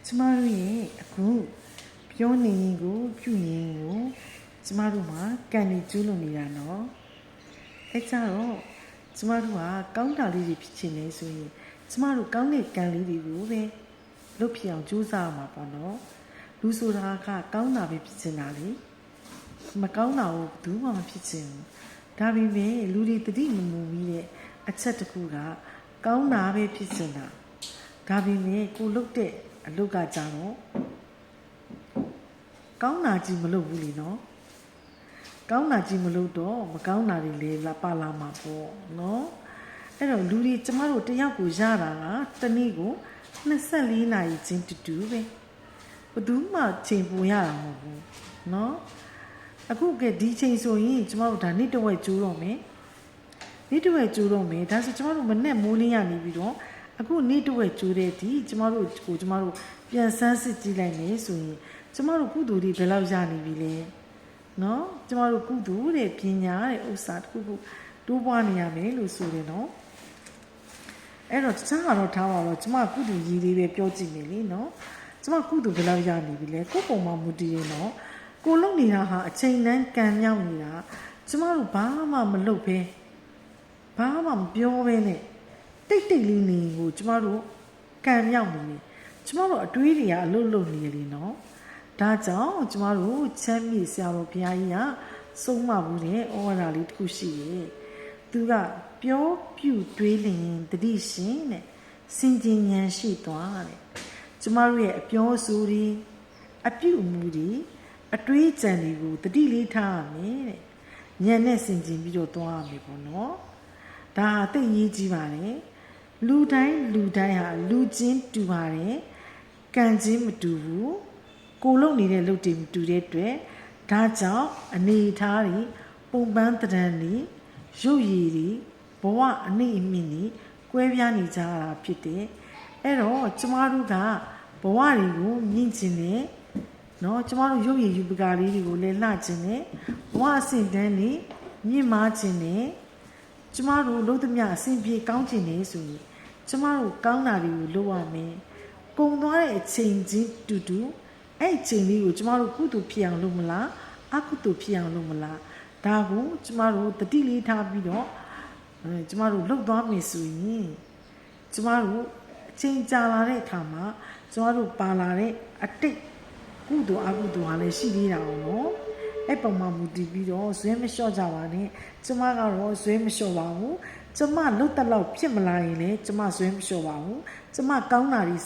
ကျမတို့ရဲ့အခုပြောနေရင်ကိုပြုရင်ကိုကျမတို့မှာကံနေကျူးလွန်နေတာနော်အဲကြတော့ကျမတို့ကကောင်းတာလေးတွေဖြစ်ချင်နေဆိုရင်ကျမတို့ကောင်းတဲ့ကံလေးတွေကိုပဲလုပ်ဖြစ်အောင်ကြိုးစားရမှာပေါ့နော်လူဆိုတာကကောင်းတာပဲဖြစ်ချင်တာလေမကောင်းတာကိုဘယ်သူမှမဖြစ်ချင်ဘူးဒါပေမဲ့လူတွေတတိမမူပြီးတဲ့အချက်တစ်ခုကကောင်းတာပဲဖြစ်ချင်တာဒါပေမဲ့ကိုလုပ်တဲ့အလုပ်ကကြတော့ကောင်းတာကြီးမလုပ်ဘူးလीနော်ကောင်းတာကြီးမလုပ်တော့မကောင်းတာတွေလည်းပါလာမှာပေါ့နော်အဲ့တော့လူတွေကျမတို့တယောက်ကိုရတာကတနေ့ကို24နာရီချင်းတူပဲဘယ်သူမှချိန်ပူရတာမဟုတ်ဘူးနော်အခုကဒီချိန်ဆိုရင်ကျမတို့ဒါနေ့တစ်ဝက်ကျိုးတော့မယ်နေ့တစ်ဝက်ကျိုးတော့မယ်ဒါဆိုကျမတို့မနဲ့မိုးလင်းရနေပြီးတော့အခုနေ့တစ်ဝက်ကျိုးတဲ့ဒီကျမတို့ပြန်ဆန်းစစ်ကြည့်လိုက်မယ်ဆိုရင်ကျမတို့ကုသိုလ်တွေဘယ်လောက်ရနေပြီလဲနော်ကျမတို့ကုသိုလ်တဲ့ပညာတဲ့ဥစ္စာတစ်ခုခုတိုးပွားနေရမယ်လို့ဆိုတယ်နော်အဲ့တော့တခြားကတော့ထားပါတော့ကျမကုသိုလ်ကြီးလေးပဲပြောကြည့်မယ်လေနော်ကျမကုသိုလ်ဘယ်လောက်ရနေပြီလဲကိုယ့်ပုံမှာမူတည်ရင်တော့ကိုလုပ်နေတာဟာအချိန်တန်းကံမြောက်နေတာကျမတို့ဘာမှမလုပ်ပဲဘာမှမပြောပဲနဲ့တိတ်လေးနေကိုကျမတို့ကံမြောက်နေတယ်ကျမတို့အတွေးတွေကအလုတ်လုတ်နေလေနော်ဒါကြောင့်ကျမတို့ချမ်းမြေဆရာတော်ဘုရားကြီးကဆုံးမဘူးတဲ့ဩဝါဒလေးတစ်ခုရှိရဲ့သူကပြောပြုတွေးလျင်တတိရှင်တဲ့စင်ကြင်ဉာဏ်ရှိသွားတဲ့ကျမတို့ရဲ့အပြောအဆိုတွေအပြုအမူတွေအတွေးကြံတွေကိုတတိလေးထားရမယ်တဲ့ဉာဏ်နဲ့စင်ကြင်ပြီးတော့သွားရမယ်ပေါ့နော်ဒါသိရေးကြီးပါတယ်လူတိုင်းဟာလူချင်းတူပါတယ်ကံချင်းမတူဘူးကိုလုံနေတဲ့လုပ်တွေမတူတဲ့အတွက်ဒါကြောင့်အနေထားတွေပုံပန်းတရံတွေရုပ်ရည်တွေဘဝအနှိမ့်အမြင့်တွေကွဲပြားနေကြတာဖြစ်တယ်အဲ့တော့ကျမတို့ကဘဝတွေကိုမြင့်ကျင်တယ်နော်ကျမတို့ရုပ်ရည်ယူပကားလေးတွေကိုလည်းလှကျင်တယ်ဘဝအဆင့်တန်းတွေမြင့်မားကျင်တယ်ကျမတို့လုံးသမျှအဆင်ပြေကောင်းကျင်နေဆိုရင်ကျမတို့ကောင်းတာတွေကိုလုပ်ရမယ်ပုံသွားတဲ့အချိန်ချင်းတူအဲ့အချိန်လေးကိုကျမတို့ကုသိုလ်ဖြစ်အောင်လုပ်မလားအကုသိုလ်ဖြစ်အောင်လုပ်မလားဒါကိုကျမတို့တတိလေးထားပြီးတော့ကျမတို့လှုပ်သွားမယ်ဆိုရင်ကျမတို့အချိန်ကြာလာတဲ့အခါမှာကျမတို့ပါလာတဲ့အတိတ်ကုသိုလ်အကုသိုလ်ဟာလည်းရှိသေးတာနော်အဲ့ပုံမှာမူတည်ပြီးတော့ဇွဲမလျှော့ကြပါနဲ့ကျမကတော့ဇွဲမလျှော့ပါဘူးကျမလှုပ်တက်လောက်ဖြစ်မလာရင်လည်းကျမဇွဲမလျှော့ပါဘူးကျမကောင်းတာတွေ